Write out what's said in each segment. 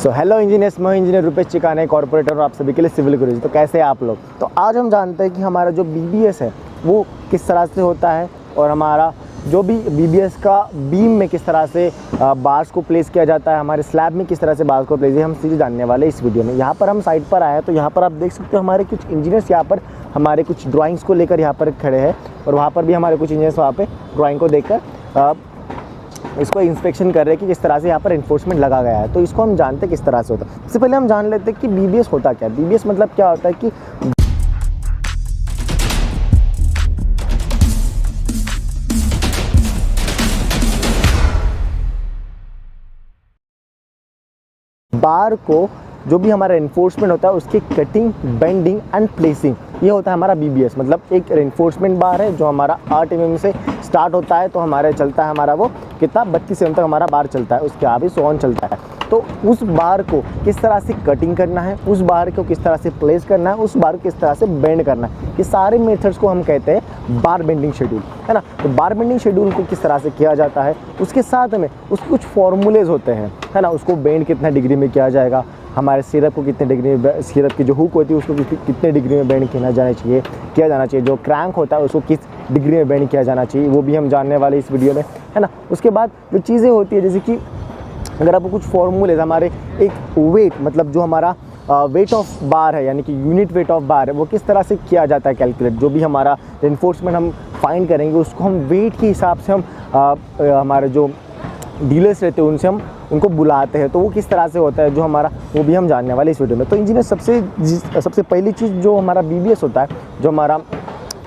So hello engineers, मैं engineer Rupesh चिकाने, corporator और आप सभी के लिए सिविल गुरुजी। तो कैसे हैं आप लोग? तो आज हम जानते हैं कि हमारा जो बीबीएस है वो किस तरह से होता है और हमारा जो भी बीबीएस का बीम में किस तरह से बार्स को प्लेस किया जाता है, हमारे स्लैब में किस तरह से बार्स को प्लेस, हम सीधे जानने वाले इस वीडियो में। यहाँ पर हम साइट पर आए हैं तो यहाँ पर आप देख सकते हो हमारे कुछ इंजीनियर्स यहाँ पर हमारे कुछ ड्राइंग्स को लेकर यहाँ पर खड़े हैं और वहाँ पर भी हमारे कुछ इंजीनियर्स वहाँ पर ड्राइंग को देखकर इसको इंस्पेक्शन कर रहे हैं कि किस तरह से यहाँ पर इन्फोर्समेंट लगा गया है। तो इसको हम जानते हैं किस तरह से होता है। सबसे पहले हम जान लेते हैं कि बीबीएस होता क्या है। बीबीएस मतलब क्या होता है कि बार को जो भी हमारा इन्फोर्समेंट होता है उसकी कटिंग, बेंडिंग एंड प्लेसिंग, ये होता है हमारा बीबीएस। मतलब एक इन्फोर्समेंट बार है जो हमारा 8 mm से स्टार्ट होता है, तो हमारे चलता है हमारा वो कितना 32 mm तक हमारा बार चलता है, उसके आगे 100 ऑन चलता है। तो उस बार को किस तरह से कटिंग करना है, उस बार को किस तरह से प्लेस करना है, उस बार को किस तरह से बेंड करना है, ये सारे मेथड्स को हम कहते हैं बार बेंडिंग शेड्यूल, है ना। तो बार बेंडिंग शेड्यूल को किस तरह से किया जाता है, उसके साथ में उसके कुछ फॉर्मूलेज होते हैं, है ना। उसको बेंड कितना डिग्री में किया जाएगा, हमारे सिरप को कितने डिग्री में, सिरप की जो हुक होती है उसको कितने डिग्री में बेंड किया जाना चाहिए, जो क्रैंक होता है उसको किस डिग्री में बेंड किया जाना चाहिए, वो भी हम जानने वाले इस वीडियो में, है ना। उसके बाद जो चीज़ें होती है जैसे कि अगर आपको कुछ फॉर्मूले हमारे एक वेट, मतलब जो हमारा वेट ऑफ बार है यानी कि यूनिट वेट ऑफ बार है वो किस तरह से किया जाता है कैलकुलेट। जो भी हमारा इन्फोर्समेंट हम फाइंड करेंगे उसको हम वेट के हिसाब से हम हमारे जो डीलर्स रहते हैं उनसे हम उनको बुलाते हैं, तो वो किस तरह से होता है जो हमारा, वो भी हम जानने वाले इस वीडियो में। तो इंजीनियर सबसे पहली चीज़ जो हमारा बीबीएस होता है, जो हमारा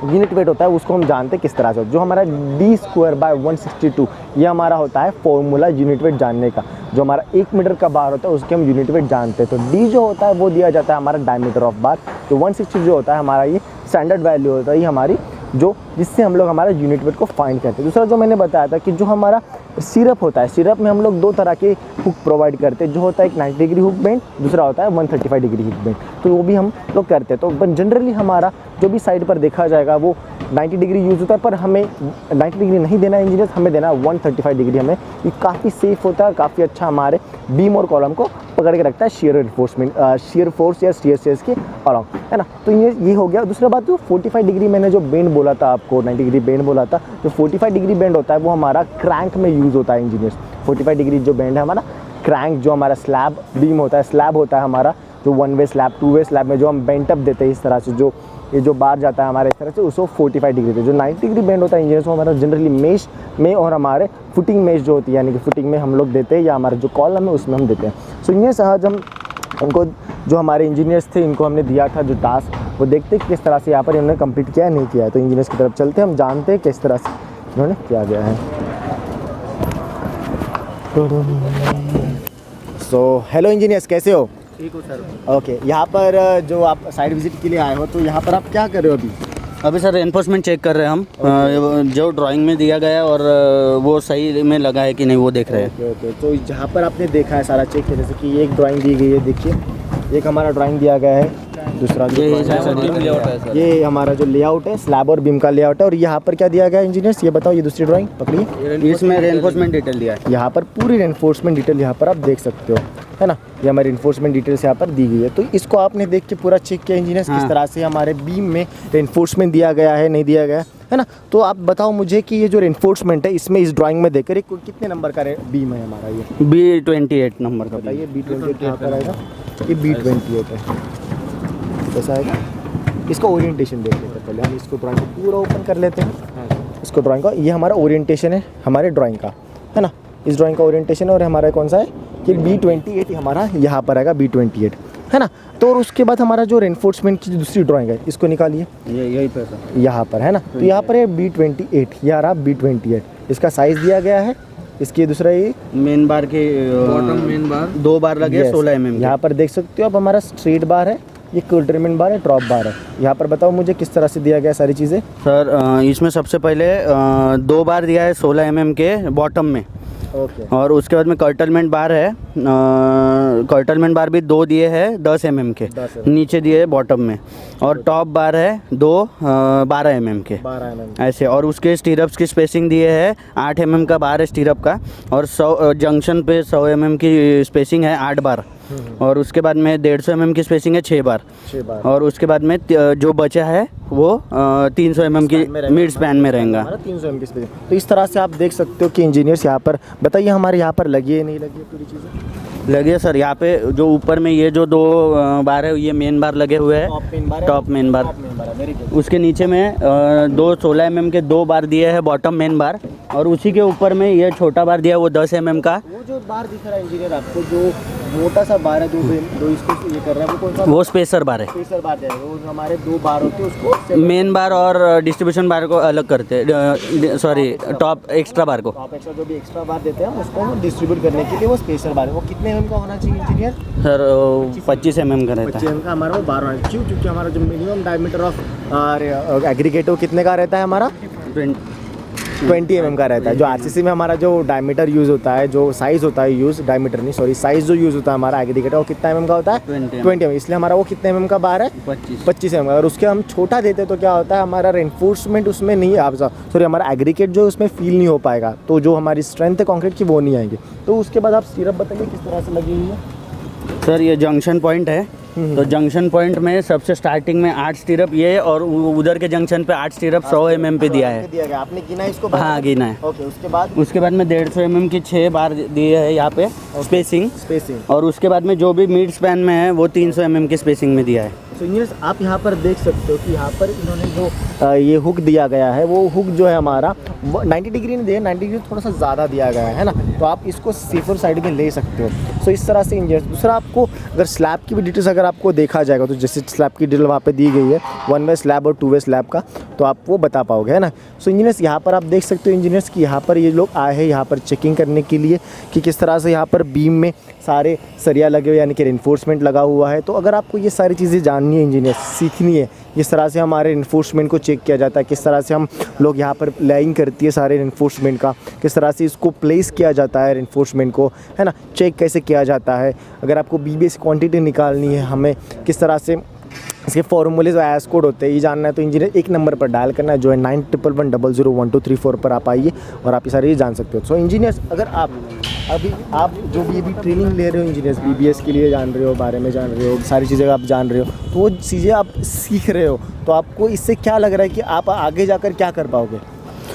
यूनिट वेट होता है उसको हम जानते हैं किस तरह से। जो हमारा D²/162 ये हमारा होता है फॉर्मूला यूनिट वेट जानने का। जो हमारा 1 मीटर का बार होता है उसके हम यूनिट वेट जानते हैं। तो D जो होता है वो दिया जाता है हमारा डायमीटर ऑफ बार। तो 160 जो होता है हमारा ये स्टैंडर्ड वैल्यू होता है, ये हमारी जो जिससे हम लोग हमारा यूनिट वेट को फाइंड करते हैं। दूसरा जो मैंने बताया था कि जो हमारा सिरप होता है, सिरप में हम लोग 2 तरह के हुक प्रोवाइड करते हैं, जो होता है एक 90 डिग्री हुक बेंड, दूसरा होता है 135 डिग्री हुक बेंड। तो वो भी हम लोग करते हैं। तो जनरली हमारा जो भी साइड पर देखा जाएगा वो 90 डिग्री यूज़ होता है, पर हमें 90 डिग्री नहीं देना है इंजीनियर्स, हमें देना है 135 डिग्री। हमें ये काफ़ी सेफ होता है और काफ़ी अच्छा हमारे बीम और कॉलम को पकड़ के रखता है शियर इन्फोर्समेंट, शियर फोर्स या शियर स्ट्रेस के अलॉन्ग, है ना। तो ये हो गया। दूसरा बात, जो 45 डिग्री मैंने जो बेंड बोला था आपको, 90 डिग्री बेंड बोला था, जो 45 डिग्री बेंड होता है वो हमारा क्रैंक में यूज़ होता है इंजीनियर्स। 45 डिग्री जो बेंड है हमारा क्रैंक, जो हमारा स्लैब बीम होता है, स्लैब होता है हमारा जो 1 वे स्लैब, 2 वे स्लैब में जो हम बेंट अप देते हैं इस तरह से, जो ये जो बार जाता है हमारे इस तरह से, उसको 45 डिग्री थे। जो 90 डिग्री बेंड होता है इंजीनियर्स वो हमारा जनरली मेश में और हमारे फुटिंग मेश जो होती है यानी कि फुटिंग में हम लोग देते हैं, या हमारे जो कॉलम है उसमें हम देते हैं। सो इंजीनियर्स आज हम उनको, जो हमारे इंजीनियर्स थे इनको हमने दिया था जो टास्क, वो देखते हैं किस तरह से यहाँ पर इन्होंने कंप्लीट किया है नहीं किया है। तो इंजीनियर्स की तरफ चलते हैं, हम जानते हैं किस तरह से इन्होंने किया गया है। सो हेलो इंजीनियर्स, कैसे हो? ठीक हो सर। ओके, यहाँ पर जो आप साइट विजिट के लिए आए हो, तो यहाँ पर आप क्या कर रहे हो अभी? अभी सर एनफोर्समेंट चेक कर रहे हैं हम। जो ड्राइंग में दिया गया है और वो सही में लगा है कि नहीं वो देख रहे हैं। ओके। तो जहाँ पर आपने देखा है सारा चेक किया, जैसे कि ये एक ड्राइंग दी गई है, देखिए एक हमारा ड्राइंग दिया गया है, दूसरा ये हमारा जो लेआउट है स्लैब और बीम का लेआउट है। और यहाँ पर क्या दिया गया है इंजीनियर्स, ये बताओ। ये दूसरी ड्राइंग पकड़िए, इसमें रेनफोर्समेंट डिटेल दिया है। यहाँ पर पूरी रेनफोर्समेंट डिटेल यहाँ पर आप देख सकते हो, है ना। ये हमारी रेनफोर्समेंट डिटेल्स यहाँ पर दी गई है। तो इसको आपने देख के पूरा चेक किया इंजीनियर्स, किस तरह से हमारे बीम में रेनफोर्समेंट दिया गया है नहीं दिया गया है ना। तो आप बताओ मुझे कि ये जो रेनफोर्समेंट है इसमें इस ड्राइंग में देखकर कितने नंबर का बीम है हमारा? ये B28 नंबर का। बताइए B28 यहाँ पर आएगा, ये B28 है, कैसा आएगा? इसका ओरिएंटेशन देख लेते हैं पहले हम। इसको ड्राइंग को पूरा ओपन कर लेते हैं, इसको ड्राइंग का। ये हमारा ओरिएंटेशन है हमारे ड्राइंग का, है ना। इस ड्राइंग का ओरिएंटेशन और हमारा कौन सा है कि B28 हमारा यहाँ पर आएगा, B28, है ना। तो और उसके बाद हमारा जो रेनफोर्समेंट की दूसरी ड्राइंग है इसको निकालिए, यही पर सर, यहाँ पर, है ना। तो यहाँ पर है B28, ये आ रहा B28। इसका साइज़ दिया गया है। इसकी दूसरा ये मेन बार के बॉटम मेन बार 2 बार लगे 16 mm। यहाँ पर देख सकते हो आप, हमारा स्ट्रेट बार है, ये क्वाड्रेंट बार है, ड्रॉप बार है। यहाँ पर बताओ मुझे किस तरह से दिया गया सारी चीज़ें। सर इसमें सबसे पहले 2 बार दिया है 16 mm के बॉटम में, ओके और उसके बाद में कर्टलमेंट बार है, कर्टलमेंट बार भी 2 दिए हैं 10 mm के 10 नीचे दिए बॉटम में, और टॉप बार है 2 12 mm के 12 mm ऐसे। और उसके स्टीरप्स की स्पेसिंग दिए है 8 mm का बार है स्टीरप का, और 100 जंक्शन पे 100 mm की स्पेसिंग है 8 बार, और उसके बाद में 150 mm की स्पेसिंग है 6 बार, 6 बार और उसके बाद में जो बचा है वो 300 mm की मिड स्पैन में रहेगा। हमारा 300 mm की स्पेस। तो इस तरह से आप देख सकते हो कि इंजीनियर्स यहाँ पर, बताइए हमारे यहाँ पर लगी है नहीं लगी है पूरी चीज़ें? लगे सर, यहाँ पे जो ऊपर में ये जो 2 बार है ये मेन बार लगे हुए हैं, टॉप मेन बार। Very good. उसके नीचे में 2 16 mm के 2 बार दिए हैं बॉटम मेन बार, और उसी के ऊपर में ये छोटा बार दिया है वो 10 mm का। वो जो बार दिख रहा है इंजीनियर आपको, जो मोटा सा बार है जो इसको ये कर रहा है, वो कौन सा? वो स्पेसर बार है। स्पेसर बार दे रहा है, वो हमारे 2 बार होते हैं उसको मेन बार और डिस्ट्रीब्यूशन बार को अलग करते हैं, सॉरी टॉप एक्स्ट्रा बार को। आप एक्स्ट्रा जो भी एक्स्ट्रा बार देते हैं उसको डिस्ट्रीब्यूट करने के लिए वो स्पेसर बार है। वो कितने एम का होना चाहिए इंजीनियर? सर 25 mm का रहता 25 है। एम का हमारा वो बार होना चाहिए। क्यों? क्योंकि हमारा जो मिनिमम डायमीटर ऑफ एग्रीगेट वो कितने का रहता है हमारा? 20 mm का रहता है। जो आरसीसी में हमारा जो डायमीटर यूज़ होता है, जो साइज़ होता है यूज़, डायमीटर नहीं सॉरी साइज़ जो यूज़ होता है हमारा एग्रीगेट वो कितना mm का होता है? 20 mm। इसलिए हमारा वो कितने mm का बार है? 25 mm। अगर उसके हम छोटा देते तो क्या होता है, हमारा रेनफोर्समेंट उसमें नहीं आप सॉरी हमारा एग्रीगेट जो उसमें फील नहीं हो पाएगा, तो जो हमारी स्ट्रेंथ है कॉन्क्रीट की वो नहीं आएगी। तो उसके बाद आप सिरप बताइए किस तरह से लगी हुई है? सर ये जंक्शन पॉइंट है, तो जंक्शन पॉइंट में सबसे स्टार्टिंग में 8 स्टीरप ये, और उधर के जंक्शन पे 8 स्टीरप 100 mm पे दिया है। दिया गया आपने गिना इसको? हाँ गिना है। ओके। उसके बाद में 150 mm की 6 बार दिए है यहाँ पे स्पेसिंग, और उसके बाद में जो भी मिड स्पैन में है वो 300 mm की स्पेसिंग में दिया है। तो इंजीनियर्स आप यहाँ पर देख सकते हो कि यहाँ पर इन्होंने जो ये हुक दिया गया है, वो हुक जो है हमारा 90 डिग्री नहीं दिया, 90 डिग्री थोड़ा सा ज़्यादा दिया गया है ना, तो आप इसको सेफर साइड में ले सकते हो। सो इस तरह से इंजीनियर्स। दूसरा आपको अगर स्लैब की भी डिटेल्स अगर आपको देखा जाएगा, तो जैसे स्लैब की डिटेल वहाँ पे दी गई है 1 वे स्लैब और 2 वे स्लैब का, तो आप वो बता पाओगे, है ना। सो इंजीनियर्स यहाँ पर आप देख सकते हो इंजीनियर्स कि यहाँ पर ये लोग आए हैं यहाँ पर चेकिंग करने के लिए कि किस तरह से यहाँ पर बीम में सारे सरिया लगे हुए यानी कि रेनफोर्समेंट लगा हुआ है। तो अगर आपको ये सारी चीज़ें जाननी है इंजीनियर, सीखनी है किस तरह से हमारे रेनफोर्समेंट को चेक किया जाता है, किस तरह से हम लोग यहाँ पर लाइन करती है सारे रेनफोर्समेंट का, किस तरह से इसको प्लेस किया जाता है रेनफोर्समेंट को, है ना, चेक कैसे किया जाता है, अगर आपको बीबीएस क्वांटिटी निकालनी है हमें किस तरह से इसके फॉर्मूलेज और एस कोड होते हैं, ये जानना है तो इंजीनियर एक नंबर पर डायल करना है जो है 9111001234 पर आप आइए और आप ये सारी चीज़ जान सकते हो। सो इंजीनियर्स अगर आप जो भी अभी ट्रेनिंग ले रहे हो इंजीनियर्स बीबीएस के लिए जान रहे हो, बारे में जान रहे हो, सारी चीज़ें आप जान रहे हो, तो वो चीज़ें आप सीख रहे हो, तो आपको इससे क्या लग रहा है कि आप आगे जाकर क्या कर पाओगे?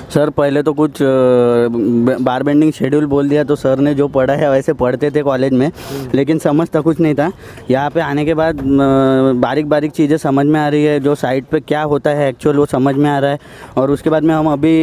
सर पहले तो कुछ बार बेंडिंग शेड्यूल बोल दिया, तो सर ने जो पढ़ा है वैसे पढ़ते थे कॉलेज में, लेकिन समझता कुछ नहीं था। यहाँ पे आने के बाद बारीक बारीक चीज़ें समझ में आ रही है, जो साइट पे क्या होता है एक्चुअल वो समझ में आ रहा है, और उसके बाद में हम अभी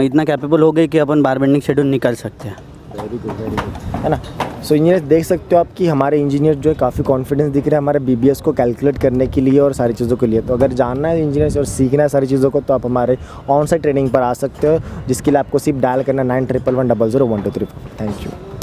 इतना कैपेबल हो गए कि अपन बार बेंडिंग शेड्यूल निकाल सकते हैं। वेरी गुड, है ना। सो इंजीनियर देख सकते हो आप कि हमारे इंजीनियर जो है काफ़ी कॉन्फिडेंस दिख रहा है हमारे बीबीएस को कैलकुलेट करने के लिए और सारी चीज़ों के लिए। तो अगर जानना है इंजीनियर और सीखना है सारी चीज़ों को, तो आप हमारे ऑन साइट ट्रेनिंग पर आ सकते हो, जिसके लिए आपको सिर्फ डायल करना 9111001234। Thank you.